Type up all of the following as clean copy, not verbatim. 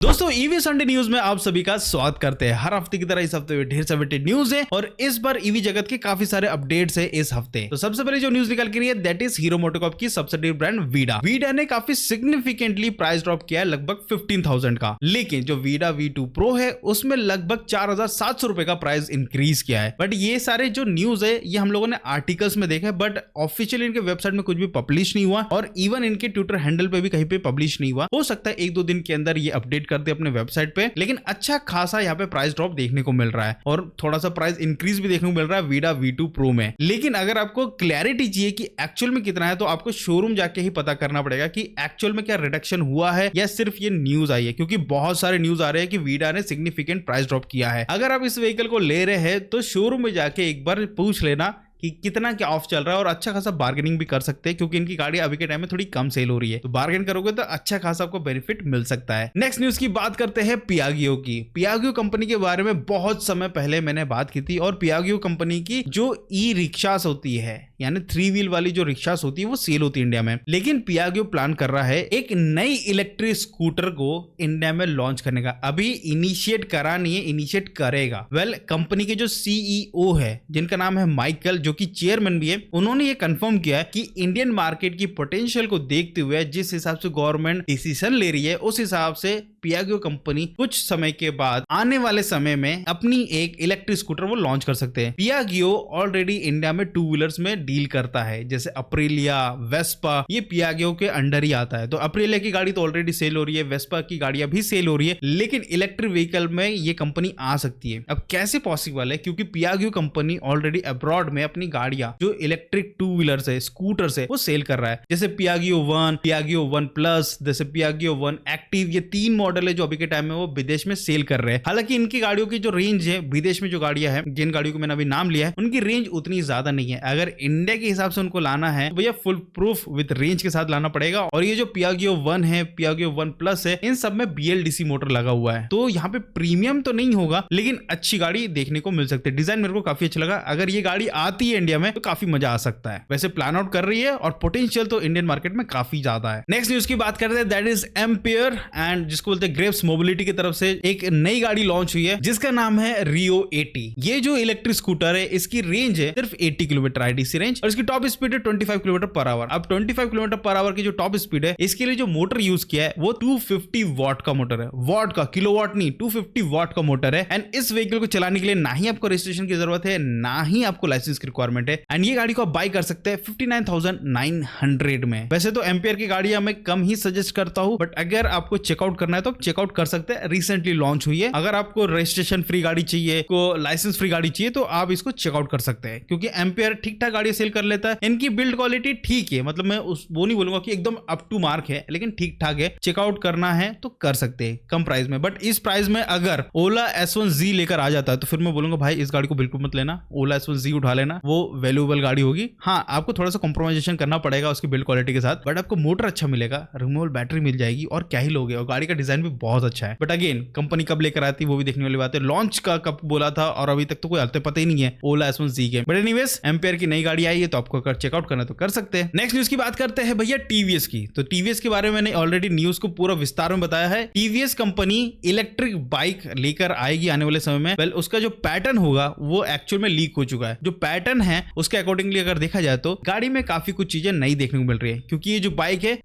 दोस्तों EV Sunday news में आप सभी का स्वागत करते हैं। हर हफ्ते की तरह इस हफ्ते में ढेर सारे न्यूज है और इस बार ईवी जगत के काफी सारे अपडेट्स है इस हफ्ते। तो सबसे पहले जो न्यूज निकल के रही है दैट इज हीरो मोटोकॉर्प की सब्सिडियरी ब्रांड वीडा ने काफी सिग्निफिकेंटली प्राइस ड्रॉप किया है, लगभग 15,000 का। लेकिन जो वीडा V2 Pro है उसमें लगभग 4,700 रुपए का प्राइस इंक्रीज किया है। बट ये सारे जो न्यूज है ये हम लोगों ने आर्टिकल्स में देखा है, बट ऑफिशियली इनके वेबसाइट में कुछ भी पब्लिश नहीं हुआ और इवन इनके ट्विटर हैंडल पे भी कहीं पे पब्लिश नहीं हुआ। हो सकता है 1-2 दिन के अंदर ये अपडेट कर दे अपने वेबसाइट पे, लेकिन अच्छा खासा यहाँ पे प्राइस ड्रॉप देखने को मिल रहा है और थोड़ा सा प्राइस इंक्रीज भी देखने को मिल रहा है वीडा V2 Pro में। लेकिन अगर आपको क्लैरिटी चाहिए कि एक्चुअल में कितना है तो आपको शोरूम जाके ही पता करना पड़ेगा कि एक्चुअल में क्या रिडक्शन हुआ है या सिर्फ ये न्यूज आई है, क्योंकि बहुत सारे न्यूज आ रहे हैं कि वीडा ने सिग्निफिकेंट प्राइस ड्रॉप किया है। अगर आप इस व्हीकल को ले रहे हैं तो शोरूम में जाके एक बार पूछ लेना कि कितना क्या ऑफ चल रहा है और अच्छा खासा बार्गेनिंग भी कर सकते हैं, क्योंकि इनकी गाड़ी अभी के टाइम में थोड़ी कम सेल हो रही है। तो बार्गेन करोगे तो अच्छा खासा आपको बेनिफिट मिल सकता है। नेक्स्ट न्यूज की बात करते हैं पियागियो की। पियागियो कंपनी के बारे में बहुत समय पहले मैंने बात की थी और पियागियो कंपनी की जो ई रिक्शास होती है यानी 3 व्हील वाली जो रिक्शास होती है वो सेल होती है इंडिया में। लेकिन पियागियो प्लान कर रहा है एक नई इलेक्ट्रिक स्कूटर को इंडिया में लॉन्च करने का। अभी इनिशिएट करा नहीं है, इनिशिएट करेगा। कंपनी के जो CEO है जिनका नाम है माइकल, जो कि चेयरमैन भी है, उन्होंने ये कंफर्म किया है कि इंडियन मार्केट की पोटेंशियल को देखते हुए जिस हिसाब से गवर्नमेंट डिसीजन ले रही है उस हिसाब से पियागियो कंपनी कुछ समय के बाद आने वाले समय में अपनी एक इलेक्ट्रिक स्कूटर वो लॉन्च कर सकते हैं। पियागियो ऑलरेडी इंडिया में 2 व्हीलर्स में डील करता है, जैसे अप्रिलिया, वेस्पा, ये पियागियो के अंडर ही आता है। तो अप्रिलिया की गाड़ी तो ऑलरेडी सेल हो रही है, वेस्पा की गाड़ियां भी सेल हो रही है, लेकिन इलेक्ट्रिक व्हीकल में ये कंपनी आ सकती है। अब कैसे पॉसिबल है? क्योंकि पियागियो कंपनी ऑलरेडी अब्रॉड में अपनी गाड़ियां जो इलेक्ट्रिक 2 व्हीलर्स है, स्कूटर्स है, वो सेल कर रहा है। जैसे पियागियो 1, पियागियो 1 प्लस, जैसे पियागियो 1 एक्टिव, ये 3 मॉडल है जो अभी के टाइम में वो विदेश में सेल कर रहे हैं। हालांकि इनकी गाड़ियों की जो रेंज है, विदेश में जो गाड़ियां हैं, जिन गाड़ियों को मैंने अभी नाम लिया है, उनकी रेंज उतनी ज्यादा नहीं है। अगर इंडिया के हिसाब से उनको लाना है भैया फुल प्रूफ विद रेंज के साथ लाना पड़ेगा। और ये जो पियागियो 1 है, पियागियो 1 प्लस है, इन सब में BLDC मोटर लगा हुआ है। तो यहाँ पे प्रीमियम तो नहीं होगा, लेकिन अच्छी गाड़ी देखने को मिल सकती है। डिजाइन मेरे को काफी अच्छा लगा। अगर ये गाड़ी आती है इंडिया में तो काफी मजा आ सकता है। वैसे प्लान आउट कर रही है और पोटेंशियल तो इंडियन मार्केट में काफी ज्यादा है। नेक्स्ट न्यूज की बात करते हैं दैट इज एम्पियर एंड जिसको बोलते हैं ग्रेप्स मोबिलिटी की तरफ से एक नई गाड़ी लॉन्च हुई है जिसका नाम है रियो 80। ये जो इलेक्ट्रिक स्कूटर है इसकी रेंज है सिर्फ 80 किलोमीटर IDC रेंज और इसकी टॉप स्पीड है 25 किलोमीटर पर आवर। अब 25 किलोमीटर पर आवर की जो टॉप स्पीड है, इसके लिए जो मोटर यूज किया है वो 250 वॉट का मोटर है। वॉट का, किलोवाट नहीं, 250 वॉट का मोटर है। एंड इस व्हीकल को चलाने के लिए ना ही आपको रजिस्ट्रेशन की जरूरत है, ना ही आपको लाइसेंस की रिक्वायरमेंट है। एंड ये गाड़ी को आप बाय कर सकते हैं 59,900 में। वैसे तो एम्पियर की गाड़ियां मैं कम ही सजेस्ट करता हूं, बट अगर आपको चेकआउट करना है तो आप चेकआउट कर सकते हैं। रिसेंटली लॉन्च हुई है। अगर आपको रजिस्ट्रेशन फ्री गाड़ी चाहिए, को लाइसेंस फ्री गाड़ी चाहिए, तो आप इसको चेकआउट कर सकते हैं, क्योंकि एम्पियर ठीक ठाक गाड़ी सेल कर लेता है। इनकी बिल्ड क्वालिटी ठीक है, मतलब मैं वो नहीं बोलूंगा कि एकदम अप टू मार्क है, लेकिन ठीक ठाक है। चेकआउट करना है तो कर सकते हैं कम प्राइस में। बट इस प्राइस में अगर ओला S1Z लेकर आ जाता है तो फिर मैं बोलूंगा भाई इस गाड़ी को बिल्कुल मत लेना, ओला S1Z उठा लेना, वो वैल्यूएबल गाड़ी होगी। हाँ, आपको थोड़ा सा कॉम्प्रोमाइजेशन करना पड़ेगा उसकी बिल्ड क्वालिटी के साथ, बट आपको मोटर अच्छा मिलेगा, रिमूवेबल बैटरी मिल जाएगी और क्या ही लोगे। और गाड़ी का डिजाइन भी बहुत अच्छा है। बट अगेन कंपनी कब लेकर आती है वो भी देखने वाली बात है। लॉन्च का कब बोला था और अभी तक तो कोई हल्ते पता ही नहीं है ओला S1Z के। बट एनीवेज एम्पियर की नई गाड़ी आई है तो आपको अगर चेकआउट करना तो कर सकते हैं। नेक्स्ट न्यूज की बात करते हैं भैया TVS की। तो TVS के बारे में मैंने ऑलरेडी न्यूज को पूरा विस्तार में बताया है। TVS कंपनी इलेक्ट्रिक बाइक लेकर आएगी आने वाले समय में। वेल उसका जो पैटर्न होगा वो एक्चुअल में लीक हो चुका है। जो पैटर्न है उसके अकॉर्डिंगली अगर देखा जाए तो गाड़ी में काफी कुछ चीजें नई देखने को मिल रही है, क्योंकि ये जो बाइक है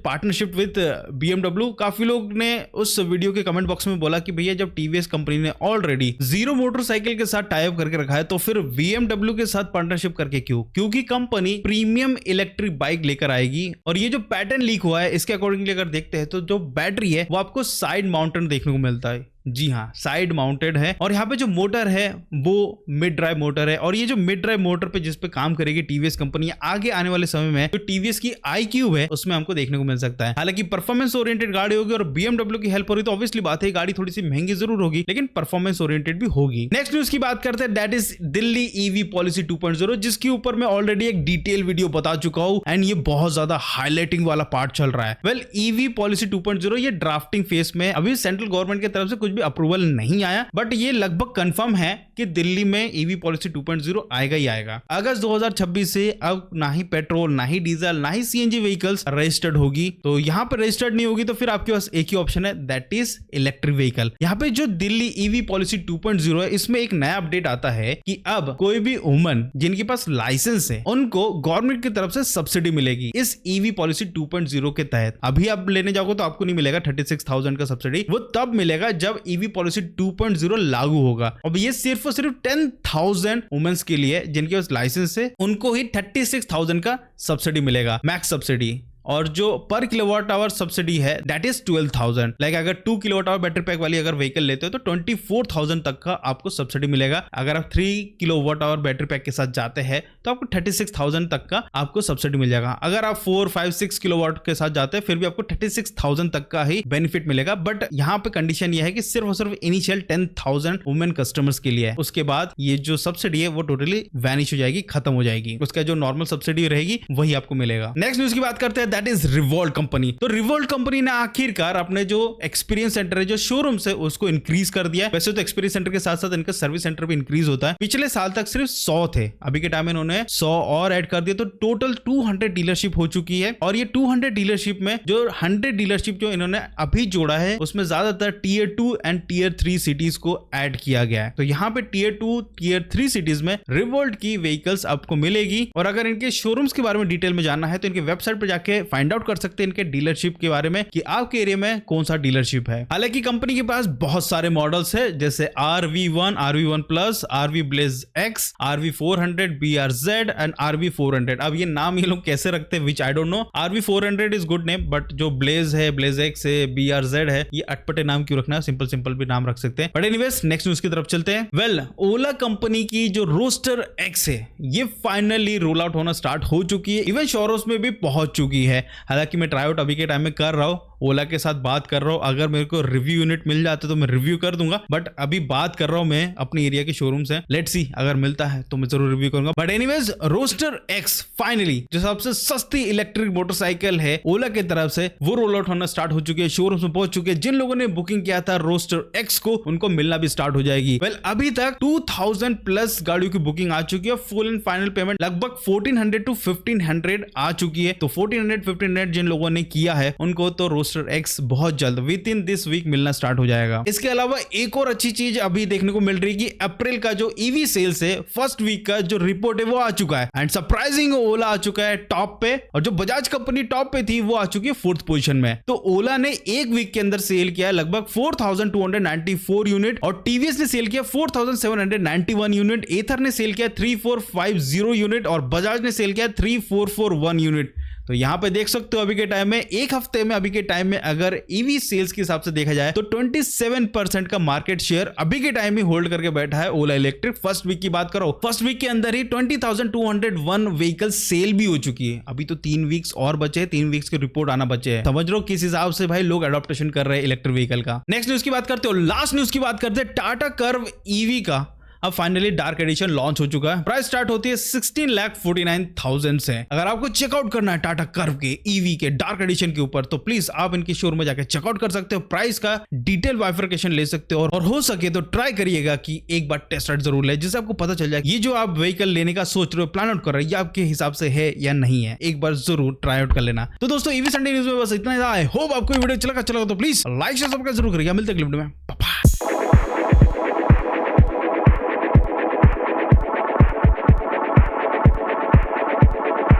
पार्टनरशिप विद BMW। काफी लोग ने उस वीडियो के कमेंट बॉक्स में बोला कि भैया जब TVS कंपनी ने ऑलरेडी जीरो मोटरसाइकिल के साथ टाई अप करके रखा है तो फिर BMW के साथ पार्टनरशिप करके क्यों? क्योंकि कंपनी प्रीमियम इलेक्ट्रिक बाइक लेकर आएगी। और ये जो पैटर्न लीक हुआ है इसके अकॉर्डिंगली अगर देखते हैं तो जो बैटरी है वो आपको साइड माउंटेड देखने को मिलता है। जी हाँ, साइड माउंटेड है। और यहाँ पे जो मोटर है वो मिड ड्राइव मोटर है। और ये जो मिड ड्राइव मोटर पे जिस पे काम करेगी TVS कंपनी आगे आने वाले समय में जो TVS की iQube है उसमें हमको देखने को मिल सकता है। हालांकि परफॉर्मेंस ओरिएंटेड गाड़ी होगी और BMW की हेल्प हो रही तो ऑब्वियसली बात है गाड़ी थोड़ी सी महंगी जरूर होगी, लेकिन परफॉर्मेंस ओरिएंटेड भी होगी। नेक्स्ट न्यूज की बात करते हैं that is Delhi EV policy 2.0, जिसके ऊपर मैं ऑलरेडी एक डिटेल वीडियो बता चुका हूं एंड ये बहुत ज्यादा हाईलाइटिंग वाला पार्ट चल रहा है। EV पॉलिसी 2.0 ये ड्राफ्टिंग फेज में, अभी सेंट्रल गवर्नमेंट की तरफ से कुछ भी अप्रूवल नहीं आया, बट ये लगभग कंफर्म है कि दिल्ली में ईवी पॉलिसी 2.0 आएगा ही आएगा। अगस्त 2026 से अब ना ही पेट्रोल, ना ही डीजल, ना ही सीएनजी व्हीकल्स रजिस्टर्ड होगी। तो यहाँ पे रजिस्टर्ड नहीं होगी तो फिर आपके पास एक ही ऑप्शन है, दैट इज इलेक्ट्रिक व्हीकल। यहाँ पे जो दिल्ली ईवी पॉलिसी 2.0 है, इसमें एक नया अपडेट आता है कि अब कोई भी वुमन जिनके पास लाइसेंस है उनको गवर्नमेंट की तरफ से सब्सिडी मिलेगी इस ईवी पॉलिसी 2.0 के तहत। अभी आप लेने जाओगे तो आपको नहीं मिलेगा 36,000 का सब्सिडी, वो तब मिलेगा जब ईवी पॉलिसी 2.0 लागू होगा। अब ये सिर्फ और सिर्फ 10,000 वुमेन्स के लिए जिनके पास लाइसेंस है, उनको ही 36,000 का सब्सिडी मिलेगा, मैक्स सब्सिडी। और जो पर किलोवाट आवर सब्सिडी है दैट इज 12,000। लाइक अगर 2 किलोवाट आवर बैटरी पैक वाली अगर व्हीकल लेते हो तो 24,000 तक का आपको सब्सिडी मिलेगा। अगर आप 3 किलोवाट आवर बैटरी पैक के साथ जाते हैं तो आपको 36,000 तक का आपको सब्सिडी मिल जाएगा। अगर आप 4, 5, 6 किलोवाट के साथ जाते हैं फिर भी आपको 36,000 तक का ही बेनिफिट मिलेगा। बट यहाँ पे कंडीशन यह है कि सिर्फ और सिर्फ इनिशियल 10,000 वुमेन कस्टमर्स के लिए है। उसके बाद ये जो सब्सिडी है वो टोटली वैनिश हो जाएगी, खत्म हो जाएगी। उसका जो नॉर्मल सब्सिडी रहेगी वही आपको मिलेगा। नेक्स्ट न्यूज की बात करते हैं, दैट इज रिवोल्ट कंपनी। तो रिवोल्ट कंपनी ने आखिरकार अपने जो एक्सपीरियंस सेंटर है, जो शोरूम है, उसको इंक्रीज कर दिया है। वैसे तो एक्सपीरियंस सेंटर के साथ साथ इनका सर्विस सेंटर भी इंक्रीज होता है। पिछले साल तक सिर्फ 100 थे, अभी के टाइम में इन्होंने 100 और ऐड कर दिया, तो टोटल 200 डीलरशिप हो चुकी है। और ये 200 डीलरशिप में जो 100 डीलरशिप जो इन्होंने अभी जोड़ा है उसमें ज्यादातर टीयर 2 एंड टीयर 3 सिटीज को ऐड किया गया है। तो यहाँ पे टीयर 2, टीयर 3 सिटीज में रिवोल्ट की व्हीकल्स आपको मिलेगी। और अगर इनके शोरूम्स के बारे में डिटेल में जानना है तो इनके वेबसाइट पर जाके फाइंड आउट कर सकते हैं इनके डीलरशिप के बारे में कि आपके एरिया में कौन सा डीलरशिप है। हालांकि कंपनी के पास बहुत सारे मॉडल्स है, जैसे RV1, RV1 plus, RV Blaze X, RV400, BRZ and RV400। अब ये नाम ये लोग कैसे रखते हैं which I don't know. RV400 is good name, but जो Blaze है, Blaze X है, BRZ है, ये अटपटे नाम क्यों रखना है, सिंपल सिंपल भी नाम रख सकते हैं। बट एनीवेज नेक्स्ट न्यूज की तरफ चलते हैं। वेल, ओला कंपनी की जो रोस्टर X है ये फाइनली रोल आउट होना स्टार्ट हो चुकी है, इवन शोरूम्स में भी पहुंच चुकी है। हालांकि मैं ट्राई आउट अभी के टाइम में कर रहा हूं, ओला के साथ बात कर रहा हूं। अगर मेरे को रिव्यू यूनिट मिल जाता तो मैं रिव्यू कर दूंगा, बट अभी बात कर रहा हूं मैं अपने एरिया के शोरूम से। लेट्स सी, अगर मिलता है तो मैं जरूर रिव्यू करूंगा। But anyways, roster X finally जो सबसे सस्ती इलेक्ट्रिक मोटरसाइकिल है ओला की तरफ से, वो रोल आउट होना स्टार्ट हो चुकी है, शोरूम में पहुंच चुके हैं। जिन लोगों ने बुकिंग किया था रोस्टर X को, उनको मिलना भी स्टार्ट हो जाएगी। वेल, अभी तक 2000 प्लस गाड़ियों की बुकिंग आ चुकी है। फुल एंड फाइनल पेमेंट लगभग 1400 to 1500 आ चुकी है। तो 1400, 1500 जिन लोगों ने किया है उनको तो रोस्टर X बहुत जल्द विद इन दिस वीक मिलना स्टार्ट हो जाएगा। इसके अलावा एक और अच्छी चीज अभी देखने को मिल रही है कि अप्रैल का जो ईवी सेल्स है, फर्स्ट वीक का जो रिपोर्ट है वो आ चुका है। एंड सरप्राइजिंग, ओला आ चुका है टॉप पे, और जो बजाज कंपनी टॉप पे थी वो आ चुकी है 4th पोजीशन में। तो ओला ने एक वीक के अंदर सेल किया है लगभग 4294 यूनिट, और टीवीएस ने सेल किया 4791 यूनिट, एथर ने सेल किया 3450 यूनिट, और बजाज ने सेल किया 3441 यूनिट। तो यहां पे देख सकते हो अभी के टाइम में, एक हफ्ते में अभी के टाइम में अगर ईवी सेल्स के हिसाब से देखा जाए तो 27% का मार्केट शेयर अभी के टाइम में होल्ड करके बैठा है ओला इलेक्ट्रिक। फर्स्ट वीक की बात करो, फर्स्ट वीक के अंदर ही 20,201 व्हीकल सेल भी हो चुकी है। अभी तो 3 वीक्स और बचे हैं, 3 वीक्स के रिपोर्ट आना बचे हैं। समझ लो किस हिसाब से भाई लोग एडॉप्टेशन कर रहे हैं इलेक्ट्रिक व्हीकल का। नेक्स्ट न्यूज की बात करते हो, लास्ट न्यूज की बात करते हैं, टाटा कर्व ईवी का अब फाइनली डार्क एडिशन लॉन्च हो चुका है। प्राइस स्टार्ट होती है 16,49,000 से। अगर आपको चेकआउट करना है टाटा कर्व के ईवी के डार्क एडिशन के ऊपर तो प्लीज आप इनकी शोरूम में जाकर चेकआउट कर सकते हो, प्राइस का डिटेल बाइफरकेशन ले सकते हो, और हो सके तो ट्राई करिएगा कि एक बार टेस्ट राइड जरूर ले, जिससे आपको पता चल जाए ये जो आप व्हीकल लेने का सोच रहे हो, प्लान आउट कर रहे हो, ये आपके हिसाब से है या नहीं है। एक बार जरूर ट्राई आउट कर लेना। तो दोस्तों ईवी संडे न्यूज में बस इतना ही था। आई होप आपको वीडियो अच्छा लगा तो प्लीज लाइक शेयर सब्सक्राइब जरूर करिएगा। मिलते हैं अगले वीडियो में।